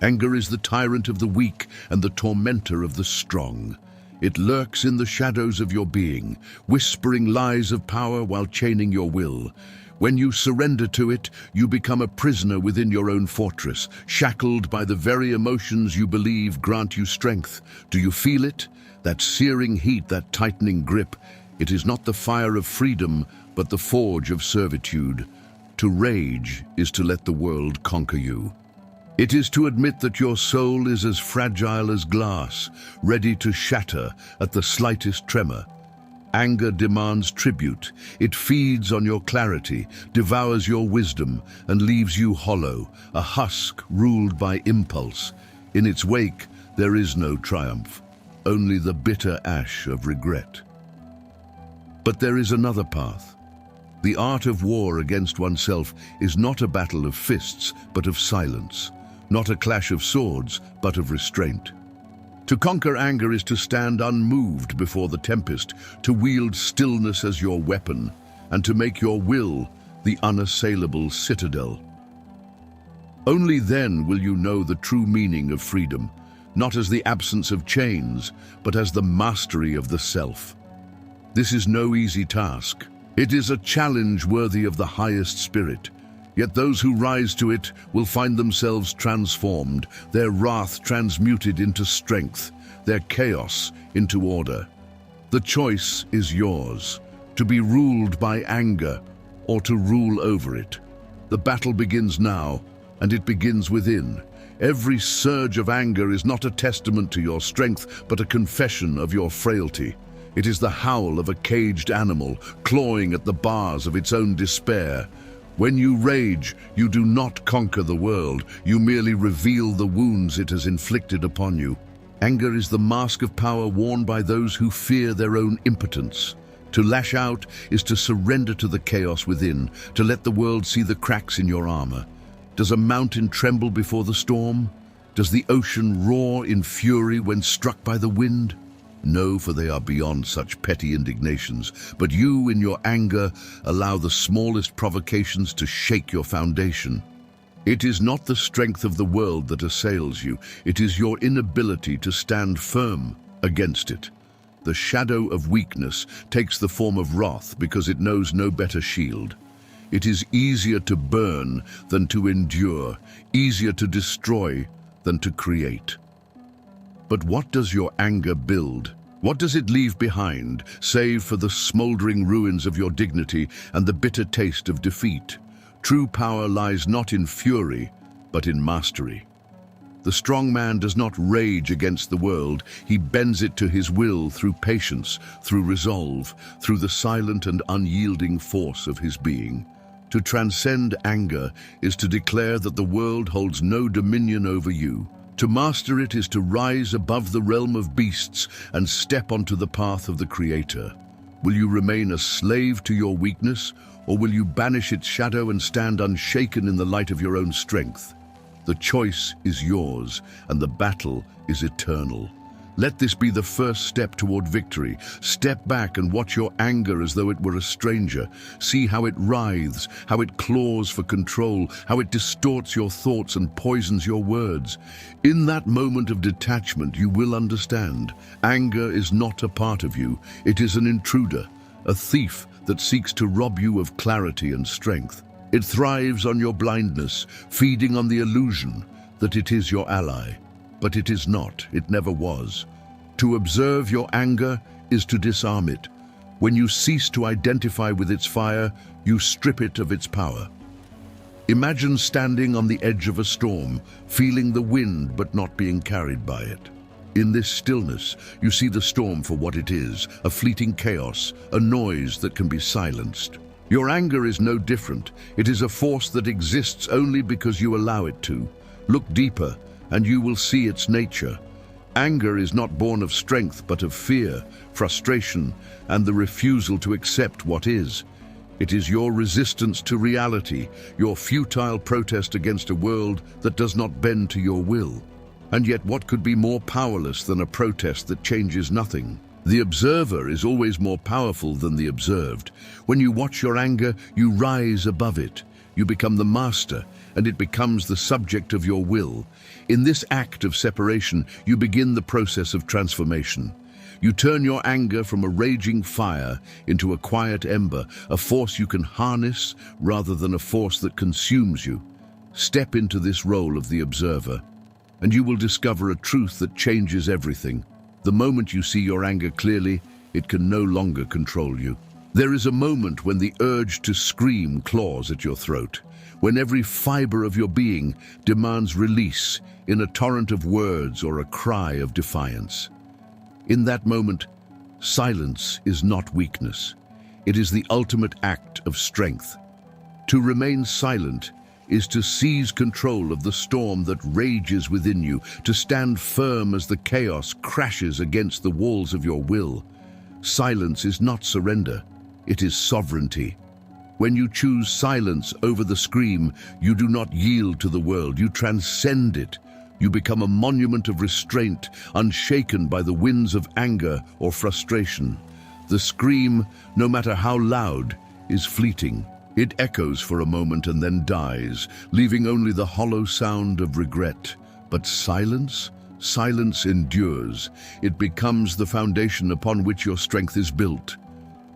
Anger is the tyrant of the weak and the tormentor of the strong. It lurks in the shadows of your being, whispering lies of power while chaining your will. When you surrender to it, you become a prisoner within your own fortress, shackled by the very emotions you believe grant you strength. Do you feel it? That searing heat, that tightening grip. It is not the fire of freedom, but the forge of servitude. To rage is to let the world conquer you. It is to admit that your soul is as fragile as glass, ready to shatter at the slightest tremor. Anger demands tribute. It feeds on your clarity, devours your wisdom, and leaves you hollow, a husk ruled by impulse. In its wake, there is no triumph, only the bitter ash of regret. But there is another path. The art of war against oneself is not a battle of fists, but of silence. Not a clash of swords, but of restraint. To conquer anger is to stand unmoved before the tempest, to wield stillness as your weapon, and to make your will the unassailable citadel. Only then will you know the true meaning of freedom, not as the absence of chains, but as the mastery of the self. This is no easy task. It is a challenge worthy of the highest spirit. Yet those who rise to it will find themselves transformed, their wrath transmuted into strength, their chaos into order. The choice is yours, to be ruled by anger or to rule over it. The battle begins now, and it begins within. Every surge of anger is not a testament to your strength, but a confession of your frailty. It is the howl of a caged animal, clawing at the bars of its own despair. When you rage, you do not conquer the world, you merely reveal the wounds it has inflicted upon you. Anger is the mask of power worn by those who fear their own impotence. To lash out is to surrender to the chaos within, to let the world see the cracks in your armor. Does a mountain tremble before the storm? Does the ocean roar in fury when struck by the wind? No, for they are beyond such petty indignations. But you, in your anger, allow the smallest provocations to shake your foundation. It is not the strength of the world that assails you. It is your inability to stand firm against it. The shadow of weakness takes the form of wrath because it knows no better shield. It is easier to burn than to endure, easier to destroy than to create. But what does your anger build? What does it leave behind, save for the smoldering ruins of your dignity and the bitter taste of defeat? True power lies not in fury, but in mastery. The strong man does not rage against the world, he bends it to his will through patience, through resolve, through the silent and unyielding force of his being. To transcend anger is to declare that the world holds no dominion over you. To master it is to rise above the realm of beasts and step onto the path of the Creator. Will you remain a slave to your weakness, or will you banish its shadow and stand unshaken in the light of your own strength? The choice is yours, and the battle is eternal. Let this be the first step toward victory. Step back and watch your anger as though it were a stranger. See how it writhes, how it claws for control, how it distorts your thoughts and poisons your words. In that moment of detachment, you will understand. Anger is not a part of you. It is an intruder, a thief that seeks to rob you of clarity and strength. It thrives on your blindness, feeding on the illusion that it is your ally. But it is not, it never was. To observe your anger is to disarm it. When you cease to identify with its fire, you strip it of its power. Imagine standing on the edge of a storm, feeling the wind but not being carried by it. In this stillness, you see the storm for what it is, a fleeting chaos, a noise that can be silenced. Your anger is no different. It is a force that exists only because you allow it to. Look deeper, and you will see its nature. Anger is not born of strength, but of fear, frustration, and the refusal to accept what is. It is your resistance to reality, your futile protest against a world that does not bend to your will. And yet, what could be more powerless than a protest that changes nothing? The observer is always more powerful than the observed. When you watch your anger, you rise above it. You become the master, and it becomes the subject of your will. In this act of separation, you begin the process of transformation. You turn your anger from a raging fire into a quiet ember, a force you can harness rather than a force that consumes you. Step into this role of the observer, and you will discover a truth that changes everything. The moment you see your anger clearly, it can no longer control you. There is a moment when the urge to scream claws at your throat, when every fiber of your being demands release in a torrent of words or a cry of defiance. In that moment, silence is not weakness. It is the ultimate act of strength. To remain silent is to seize control of the storm that rages within you, to stand firm as the chaos crashes against the walls of your will. Silence is not surrender, it is sovereignty. When you choose silence over the scream, you do not yield to the world, you transcend it. You become a monument of restraint, unshaken by the winds of anger or frustration. The scream, no matter how loud, is fleeting. It echoes for a moment and then dies, leaving only the hollow sound of regret. But silence? Silence endures. It becomes the foundation upon which your strength is built.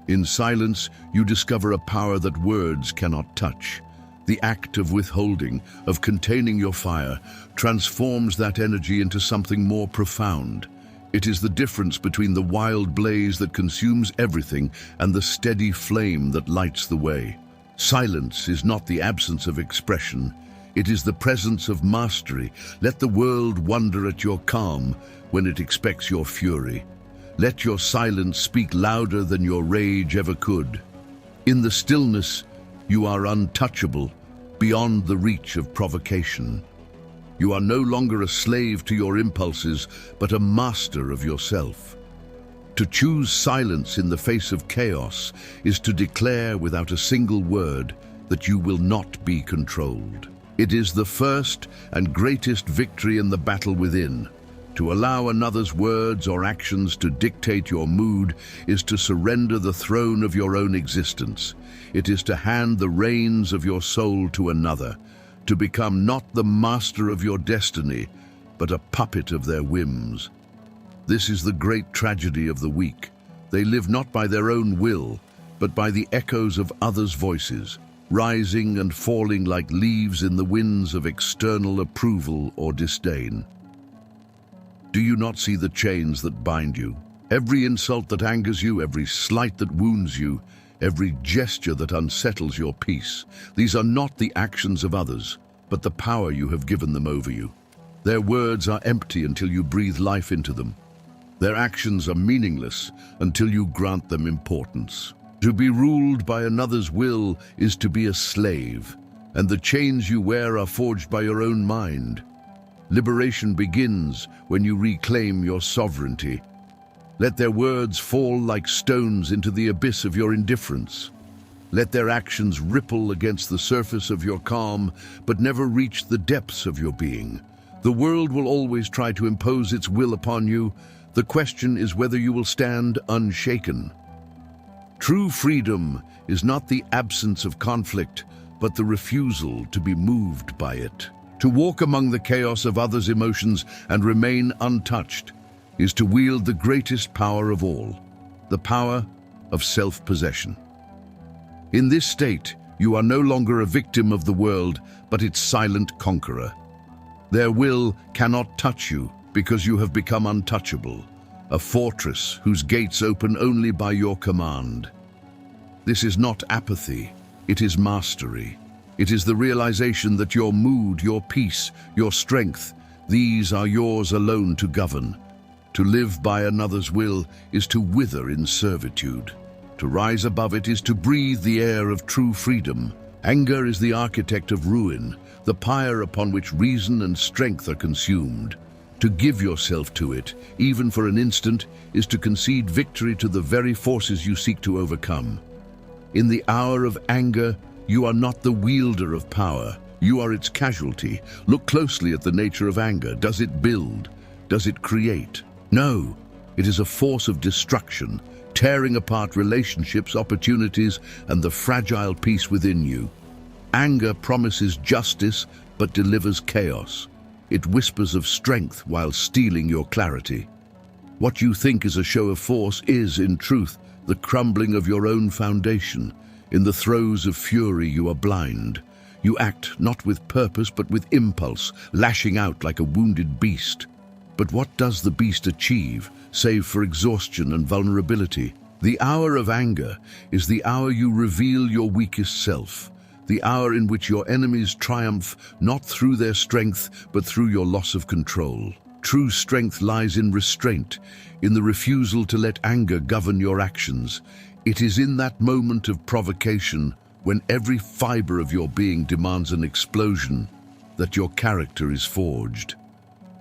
In silence, you discover a power that words cannot touch. The act of withholding, of containing your fire, transforms that energy into something more profound. It is the difference between the wild blaze that consumes everything and the steady flame that lights the way. Silence is not the absence of expression. It is the presence of mastery. Let the world wonder at your calm when it expects your fury. Let your silence speak louder than your rage ever could. In the stillness, you are untouchable, beyond the reach of provocation. You are no longer a slave to your impulses, but a master of yourself. To choose silence in the face of chaos is to declare without a single word that you will not be controlled. It is the first and greatest victory in the battle within. To allow another's words or actions to dictate your mood is to surrender the throne of your own existence. It is to hand the reins of your soul to another, to become not the master of your destiny, but a puppet of their whims. This is the great tragedy of the weak. They live not by their own will, but by the echoes of others' voices, rising and falling like leaves in the winds of external approval or disdain. Do you not see the chains that bind you? Every insult that angers you, every slight that wounds you, every gesture that unsettles your peace. These are not the actions of others, but the power you have given them over you. Their words are empty until you breathe life into them. Their actions are meaningless until you grant them importance. To be ruled by another's will is to be a slave, and the chains you wear are forged by your own mind. Liberation begins when you reclaim your sovereignty. Let their words fall like stones into the abyss of your indifference. Let their actions ripple against the surface of your calm, but never reach the depths of your being. The world will always try to impose its will upon you. The question is whether you will stand unshaken. True freedom is not the absence of conflict, but the refusal to be moved by it. To walk among the chaos of others' emotions and remain untouched is to wield the greatest power of all, the power of self-possession. In this state, you are no longer a victim of the world, but its silent conqueror. Their will cannot touch you because you have become untouchable, a fortress whose gates open only by your command. This is not apathy, it is mastery. It is the realization that your mood, your peace, your strength, these are yours alone to govern. To live by another's will is to wither in servitude. To rise above it is to breathe the air of true freedom. Anger is the architect of ruin, the pyre upon which reason and strength are consumed. To give yourself to it, even for an instant, is to concede victory to the very forces you seek to overcome. In the hour of anger, you are not the wielder of power. You are its casualty. Look closely at the nature of anger. Does it build? Does it create? No, it is a force of destruction, tearing apart relationships, opportunities, and the fragile peace within you. Anger promises justice but delivers chaos. It whispers of strength while stealing your clarity. What you think is a show of force is, in truth, the crumbling of your own foundation. In the throes of fury, you are blind. You act not with purpose but with impulse, lashing out like a wounded beast. But what does the beast achieve, save for exhaustion and vulnerability? The hour of anger is the hour you reveal your weakest self, the hour in which your enemies triumph not through their strength but through your loss of control. True strength lies in restraint, in the refusal to let anger govern your actions. It is in that moment of provocation, when every fiber of your being demands an explosion, that your character is forged.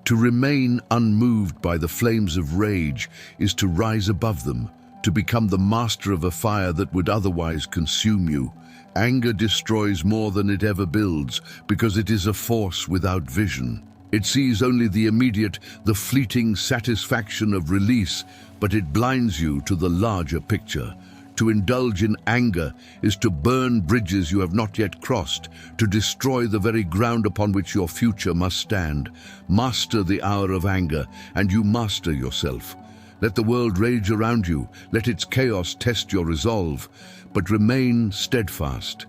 To remain unmoved by the flames of rage is to rise above them, to become the master of a fire that would otherwise consume you. Anger destroys more than it ever builds, because it is a force without vision. It sees only the immediate, the fleeting satisfaction of release, but it blinds you to the larger picture. To indulge in anger is to burn bridges you have not yet crossed, to destroy the very ground upon which your future must stand. Master the hour of anger, and you master yourself. Let the world rage around you, let its chaos test your resolve, but remain steadfast.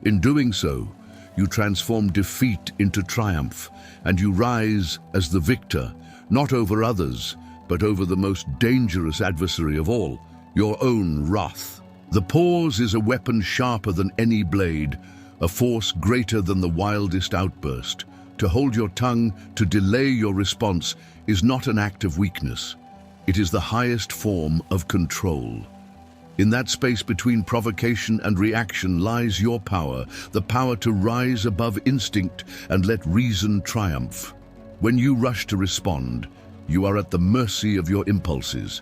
In doing so, you transform defeat into triumph, and you rise as the victor, not over others, but over the most dangerous adversary of all, your own wrath. The pause is a weapon sharper than any blade, a force greater than the wildest outburst. To hold your tongue, to delay your response, is not an act of weakness. It is the highest form of control. In that space between provocation and reaction lies your power, the power to rise above instinct and let reason triumph. When you rush to respond, you are at the mercy of your impulses.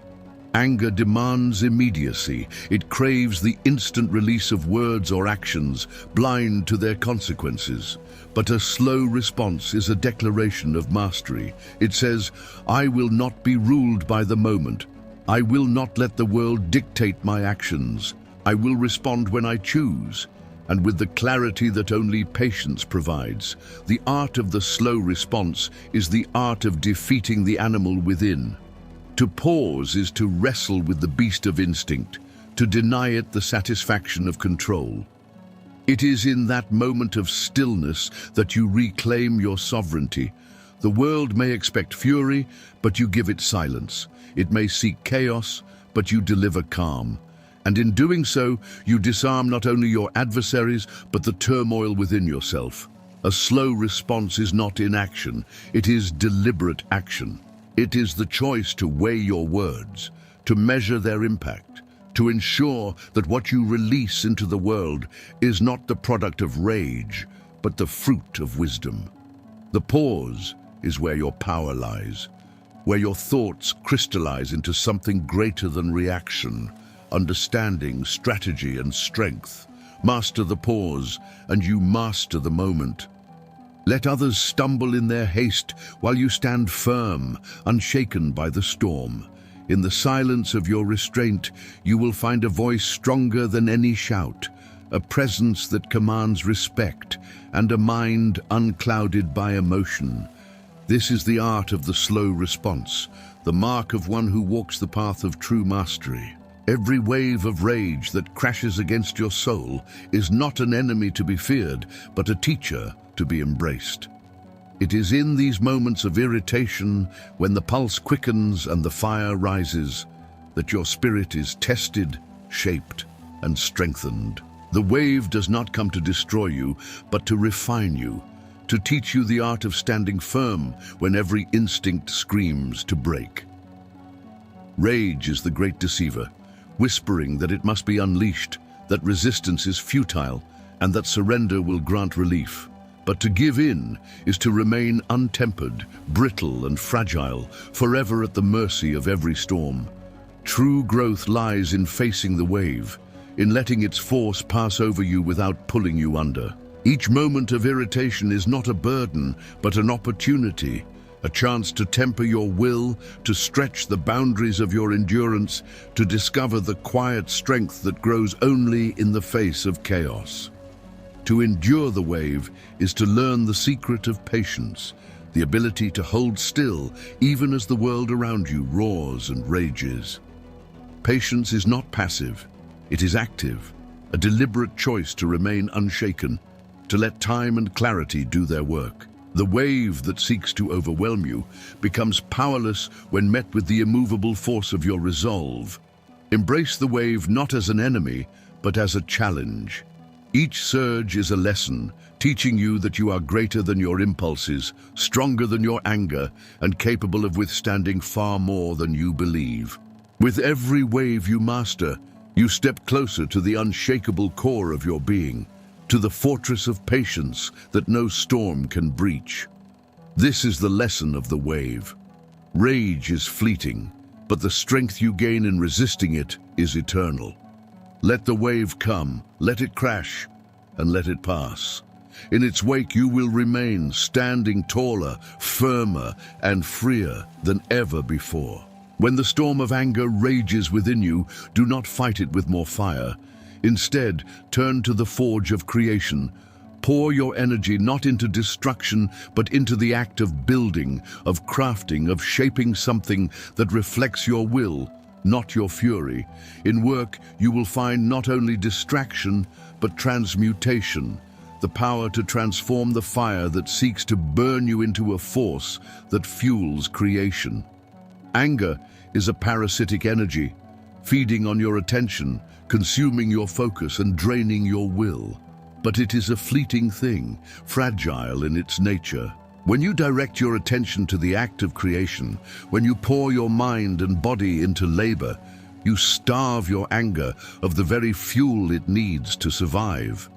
Anger demands immediacy. It craves the instant release of words or actions, blind to their consequences. But a slow response is a declaration of mastery. It says, "I will not be ruled by the moment. I will not let the world dictate my actions. I will respond when I choose, and with the clarity that only patience provides." The art of the slow response is the art of defeating the animal within. To pause is to wrestle with the beast of instinct, to deny it the satisfaction of control. It is in that moment of stillness that you reclaim your sovereignty. The world may expect fury, but you give it silence. It may seek chaos, but you deliver calm. And in doing so, you disarm not only your adversaries, but the turmoil within yourself. A slow response is not inaction, it is deliberate action. It is the choice to weigh your words, to measure their impact, to ensure that what you release into the world is not the product of rage, but the fruit of wisdom. The pause is where your power lies, where your thoughts crystallize into something greater than reaction, understanding, strategy, and strength. Master the pause, and you master the moment. Let others stumble in their haste while you stand firm, unshaken by the storm. In the silence of your restraint, you will find a voice stronger than any shout, a presence that commands respect, and a mind unclouded by emotion. This is the art of the slow response, the mark of one who walks the path of true mastery. Every wave of rage that crashes against your soul is not an enemy to be feared, but a teacher to be embraced. It is in these moments of irritation, when the pulse quickens and the fire rises, that your spirit is tested, shaped, and strengthened. The wave does not come to destroy you, but to refine you, to teach you the art of standing firm when every instinct screams to break. Rage is the great deceiver, whispering that it must be unleashed, that resistance is futile, and that surrender will grant relief. But to give in is to remain untempered, brittle and fragile, forever at the mercy of every storm. True growth lies in facing the wave, in letting its force pass over you without pulling you under. Each moment of irritation is not a burden, but an opportunity, a chance to temper your will, to stretch the boundaries of your endurance, to discover the quiet strength that grows only in the face of chaos. To endure the wave is to learn the secret of patience, the ability to hold still even as the world around you roars and rages. Patience is not passive, it is active, a deliberate choice to remain unshaken, to let time and clarity do their work. The wave that seeks to overwhelm you becomes powerless when met with the immovable force of your resolve. Embrace the wave not as an enemy, but as a challenge. Each surge is a lesson, teaching you that you are greater than your impulses, stronger than your anger, and capable of withstanding far more than you believe. With every wave you master, you step closer to the unshakable core of your being, to the fortress of patience that no storm can breach. This is the lesson of the wave. Rage is fleeting, but the strength you gain in resisting it is eternal. Let the wave come, let it crash, and let it pass. In its wake you will remain standing taller, firmer, and freer than ever before. When the storm of anger rages within you, do not fight it with more fire. Instead, turn to the forge of creation. Pour your energy not into destruction, but into the act of building, of crafting, of shaping something that reflects your will, not your fury. In work, you will find not only distraction, but transmutation, the power to transform the fire that seeks to burn you into a force that fuels creation. Anger is a parasitic energy, feeding on your attention, consuming your focus and draining your will. But it is a fleeting thing, fragile in its nature. When you direct your attention to the act of creation, when you pour your mind and body into labor, you starve your anger of the very fuel it needs to survive.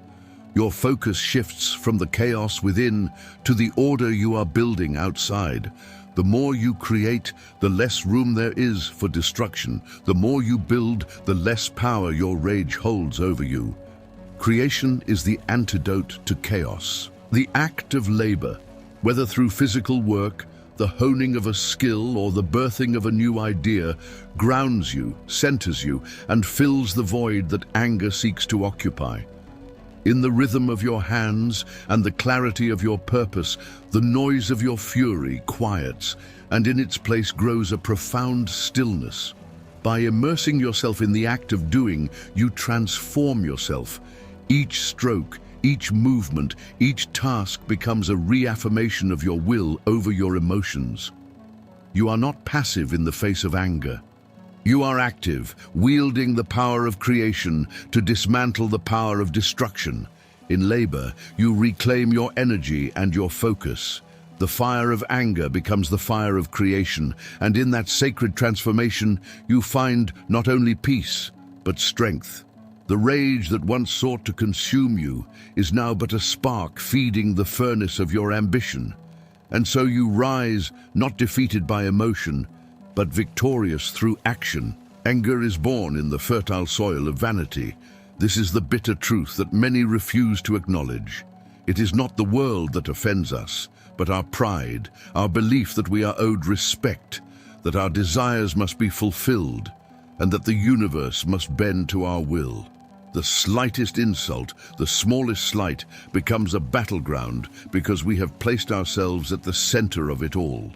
Your focus shifts from the chaos within to the order you are building outside. The more you create, the less room there is for destruction. The more you build, the less power your rage holds over you. Creation is the antidote to chaos. The act of labor, whether through physical work, the honing of a skill, or the birthing of a new idea, grounds you, centers you, and fills the void that anger seeks to occupy. In the rhythm of your hands and the clarity of your purpose, the noise of your fury quiets, and in its place grows a profound stillness. By immersing yourself in the act of doing, you transform yourself. Each stroke, each movement, each task becomes a reaffirmation of your will over your emotions. You are not passive in the face of anger. You are active, wielding the power of creation to dismantle the power of destruction. In labor, you reclaim your energy and your focus. The fire of anger becomes the fire of creation, and in that sacred transformation, you find not only peace, but strength. The rage that once sought to consume you is now but a spark feeding the furnace of your ambition. And so you rise, not defeated by emotion, but victorious through action. Anger is born in the fertile soil of vanity. This is the bitter truth that many refuse to acknowledge. It is not the world that offends us, but our pride, our belief that we are owed respect, that our desires must be fulfilled, and that the universe must bend to our will. The slightest insult, the smallest slight, becomes a battleground because we have placed ourselves at the center of it all,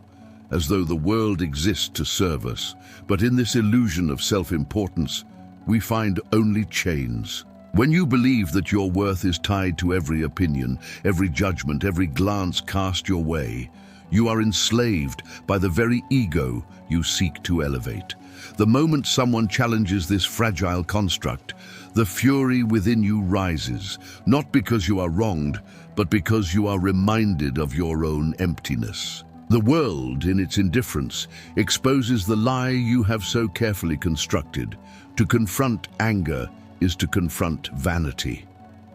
as though the world exists to serve us. But in this illusion of self-importance, we find only chains. When you believe that your worth is tied to every opinion, every judgment, every glance cast your way, you are enslaved by the very ego you seek to elevate. The moment someone challenges this fragile construct, the fury within you rises, not because you are wronged, but because you are reminded of your own emptiness. The world, in its indifference, exposes the lie you have so carefully constructed. To confront anger is to confront vanity.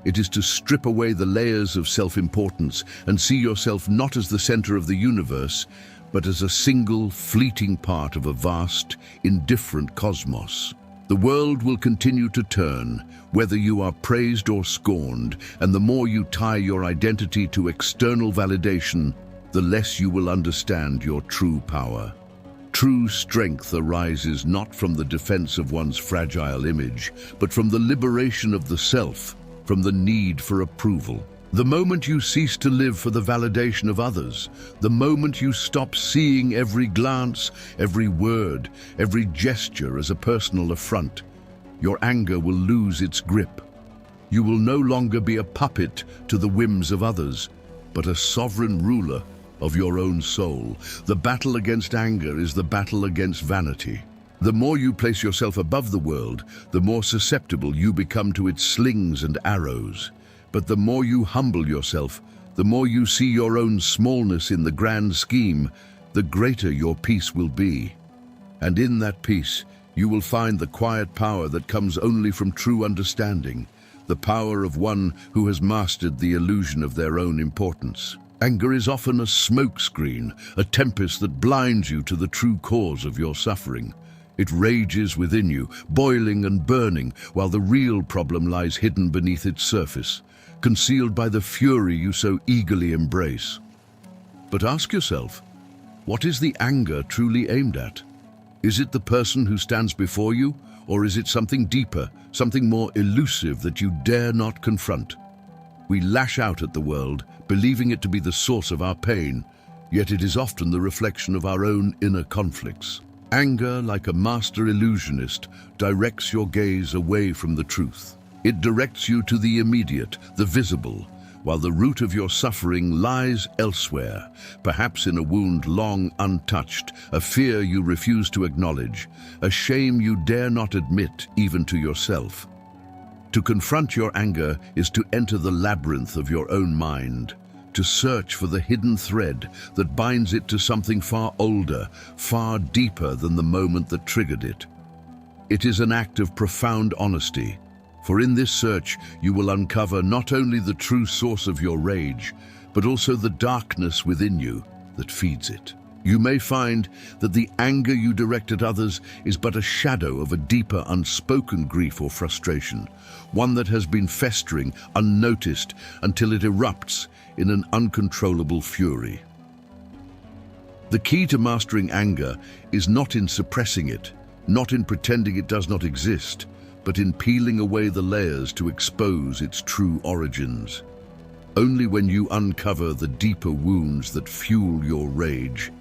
It is to strip away the layers of self-importance and see yourself not as the center of the universe, but as a single, fleeting part of a vast, indifferent cosmos. The world will continue to turn, whether you are praised or scorned, and the more you tie your identity to external validation, the less you will understand your true power. True strength arises not from the defense of one's fragile image, but from the liberation of the self, from the need for approval. The moment you cease to live for the validation of others, the moment you stop seeing every glance, every word, every gesture as a personal affront, your anger will lose its grip. You will no longer be a puppet to the whims of others, but a sovereign ruler of your own soul. The battle against anger is the battle against vanity. The more you place yourself above the world, the more susceptible you become to its slings and arrows. But the more you humble yourself, the more you see your own smallness in the grand scheme, the greater your peace will be. And in that peace, you will find the quiet power that comes only from true understanding, the power of one who has mastered the illusion of their own importance. Anger is often a smokescreen, a tempest that blinds you to the true cause of your suffering. It rages within you, boiling and burning, while the real problem lies hidden beneath its surface, concealed by the fury you so eagerly embrace. But ask yourself, what is the anger truly aimed at? Is it the person who stands before you, or is it something deeper, something more elusive that you dare not confront? We lash out at the world, believing it to be the source of our pain, yet it is often the reflection of our own inner conflicts. Anger, like a master illusionist, directs your gaze away from the truth. It directs you to the immediate, the visible, while the root of your suffering lies elsewhere, perhaps in a wound long untouched, a fear you refuse to acknowledge, a shame you dare not admit even to yourself. To confront your anger is to enter the labyrinth of your own mind, to search for the hidden thread that binds it to something far older, far deeper than the moment that triggered it. It is an act of profound honesty, for in this search you will uncover not only the true source of your rage, but also the darkness within you that feeds it. You may find that the anger you direct at others is but a shadow of a deeper unspoken grief or frustration, one that has been festering unnoticed until it erupts in an uncontrollable fury. The key to mastering anger is not in suppressing it, not in pretending it does not exist, but in peeling away the layers to expose its true origins. Only when you uncover the deeper wounds that fuel your rage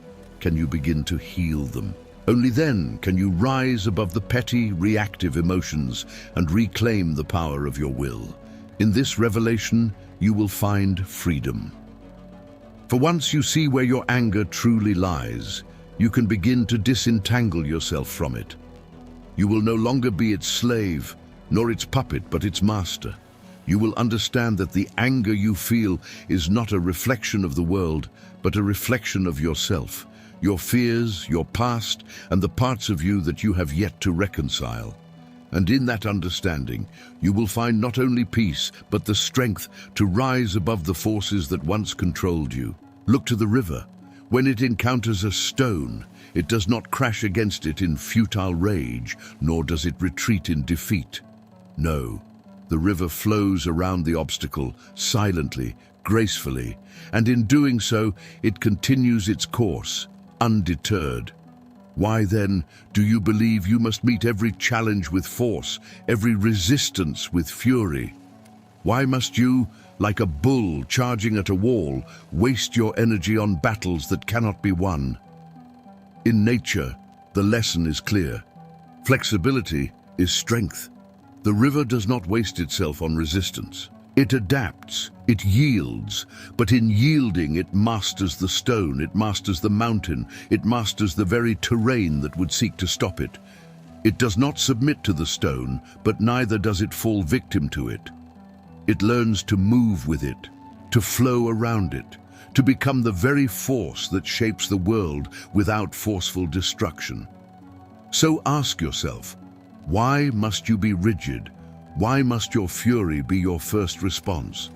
can you begin to heal them. Only then can you rise above the petty, reactive emotions and reclaim the power of your will. In this revelation, you will find freedom. For once you see where your anger truly lies, you can begin to disentangle yourself from it. You will no longer be its slave, nor its puppet, but its master. You will understand that the anger you feel is not a reflection of the world, but a reflection of yourself, your fears, your past, and the parts of you that you have yet to reconcile. And in that understanding, you will find not only peace, but the strength to rise above the forces that once controlled you. Look to the river. When it encounters a stone, it does not crash against it in futile rage, nor does it retreat in defeat. No, the river flows around the obstacle, silently, gracefully, and in doing so, it continues its course, undeterred. Why then do you believe you must meet every challenge with force, every resistance with fury? Why must you, like a bull charging at a wall, waste your energy on battles that cannot be won? In nature, the lesson is clear. Flexibility is strength. The river does not waste itself on resistance. It adapts, it yields, but in yielding it masters the stone, it masters the mountain, it masters the very terrain that would seek to stop it. It does not submit to the stone, but neither does it fall victim to it. It learns to move with it, to flow around it, to become the very force that shapes the world without forceful destruction. So ask yourself, why must you be rigid? Why must your fury be your first response?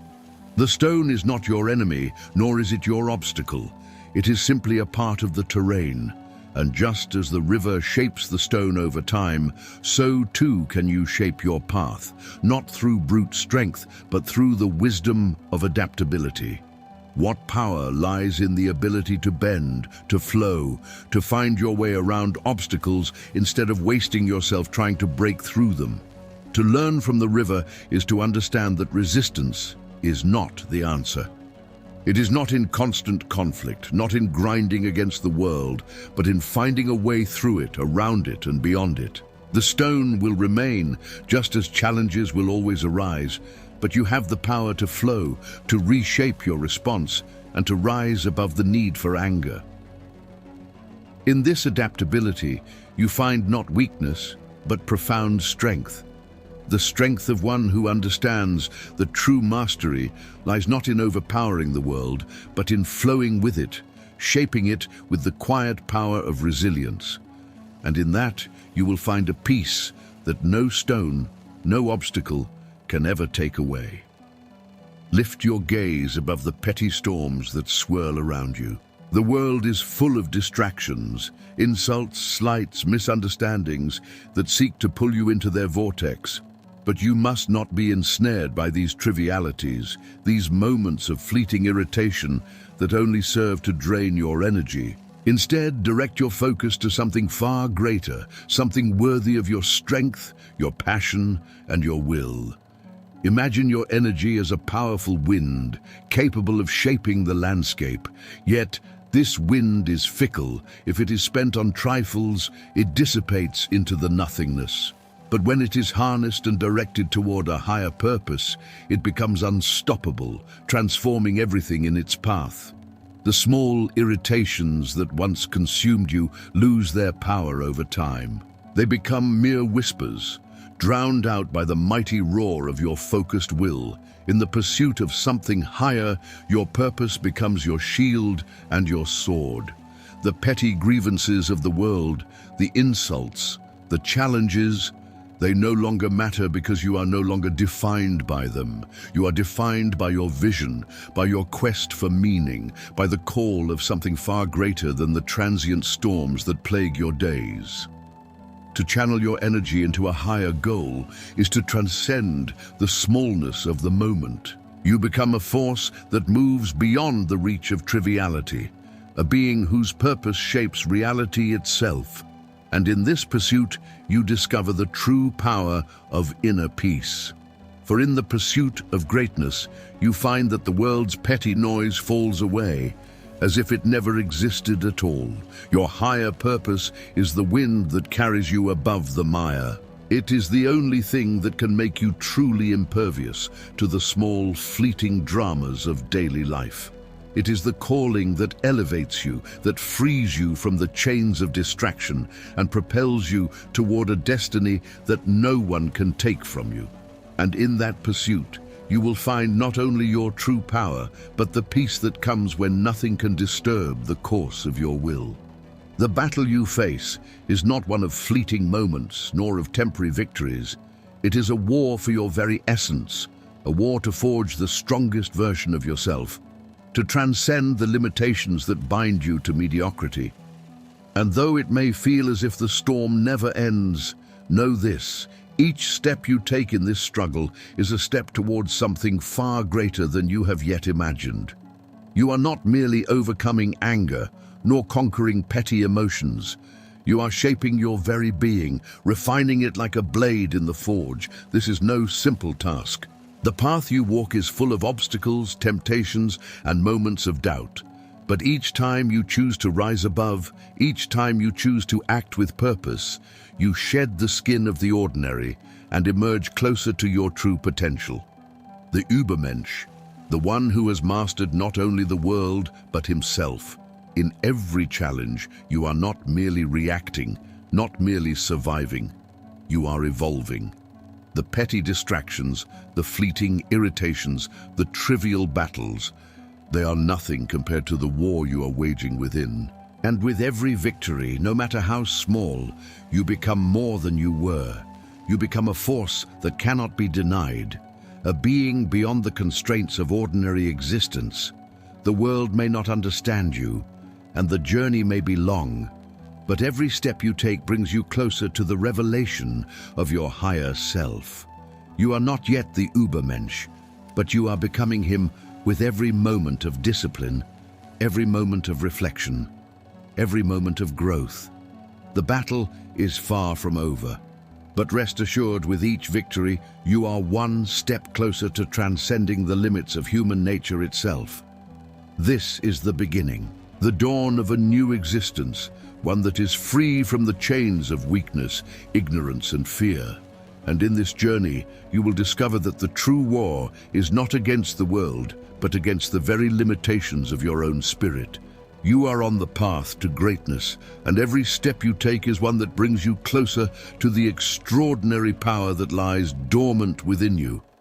The stone is not your enemy, nor is it your obstacle. It is simply a part of the terrain. And just as the river shapes the stone over time, so too can you shape your path, not through brute strength, but through the wisdom of adaptability. What power lies in the ability to bend, to flow, to find your way around obstacles instead of wasting yourself trying to break through them? To learn from the river is to understand that resistance is not the answer. It is not in constant conflict, not in grinding against the world, but in finding a way through it, around it, and beyond it. The stone will remain, just as challenges will always arise, but you have the power to flow, to reshape your response, and to rise above the need for anger. In this adaptability, you find not weakness, but profound strength. The strength of one who understands that true mastery lies not in overpowering the world, but in flowing with it, shaping it with the quiet power of resilience. And in that, you will find a peace that no stone, no obstacle can ever take away. Lift your gaze above the petty storms that swirl around you. The world is full of distractions, insults, slights, misunderstandings that seek to pull you into their vortex. But you must not be ensnared by these trivialities, these moments of fleeting irritation that only serve to drain your energy. Instead, direct your focus to something far greater, something worthy of your strength, your passion, and your will. Imagine your energy as a powerful wind, capable of shaping the landscape. Yet, this wind is fickle. If it is spent on trifles, it dissipates into the nothingness. But when it is harnessed and directed toward a higher purpose, it becomes unstoppable, transforming everything in its path. The small irritations that once consumed you lose their power over time. They become mere whispers, drowned out by the mighty roar of your focused will. In the pursuit of something higher, your purpose becomes your shield and your sword. The petty grievances of the world, the insults, the challenges, they no longer matter because you are no longer defined by them. You are defined by your vision, by your quest for meaning, by the call of something far greater than the transient storms that plague your days. To channel your energy into a higher goal is to transcend the smallness of the moment. You become a force that moves beyond the reach of triviality, a being whose purpose shapes reality itself. And in this pursuit, you discover the true power of inner peace. For in the pursuit of greatness, you find that the world's petty noise falls away, as if it never existed at all. Your higher purpose is the wind that carries you above the mire. It is the only thing that can make you truly impervious to the small, fleeting dramas of daily life. It is the calling that elevates you, that frees you from the chains of distraction and propels you toward a destiny that no one can take from you. And in that pursuit, you will find not only your true power, but the peace that comes when nothing can disturb the course of your will. The battle you face is not one of fleeting moments, nor of temporary victories. It is a war for your very essence, a war to forge the strongest version of yourself, to transcend the limitations that bind you to mediocrity. And though it may feel as if the storm never ends, know this: each step you take in this struggle is a step towards something far greater than you have yet imagined. You are not merely overcoming anger, nor conquering petty emotions. You are shaping your very being, refining it like a blade in the forge. This is no simple task. The path you walk is full of obstacles, temptations, and moments of doubt. But each time you choose to rise above, each time you choose to act with purpose, you shed the skin of the ordinary and emerge closer to your true potential. The Übermensch, the one who has mastered not only the world, but himself. In every challenge, you are not merely reacting, not merely surviving. You are evolving. The petty distractions, the fleeting irritations, the trivial battles, they are nothing compared to the war you are waging within. And with every victory, no matter how small, you become more than you were. You become a force that cannot be denied, a being beyond the constraints of ordinary existence. The world may not understand you, and the journey may be long, but every step you take brings you closer to the revelation of your higher self. You are not yet the Übermensch, but you are becoming him with every moment of discipline, every moment of reflection, every moment of growth. The battle is far from over. But rest assured, with each victory, you are one step closer to transcending the limits of human nature itself. This is the beginning, the dawn of a new existence, one that is free from the chains of weakness, ignorance, and fear. And in this journey, you will discover that the true war is not against the world, but against the very limitations of your own spirit. You are on the path to greatness, and every step you take is one that brings you closer to the extraordinary power that lies dormant within you.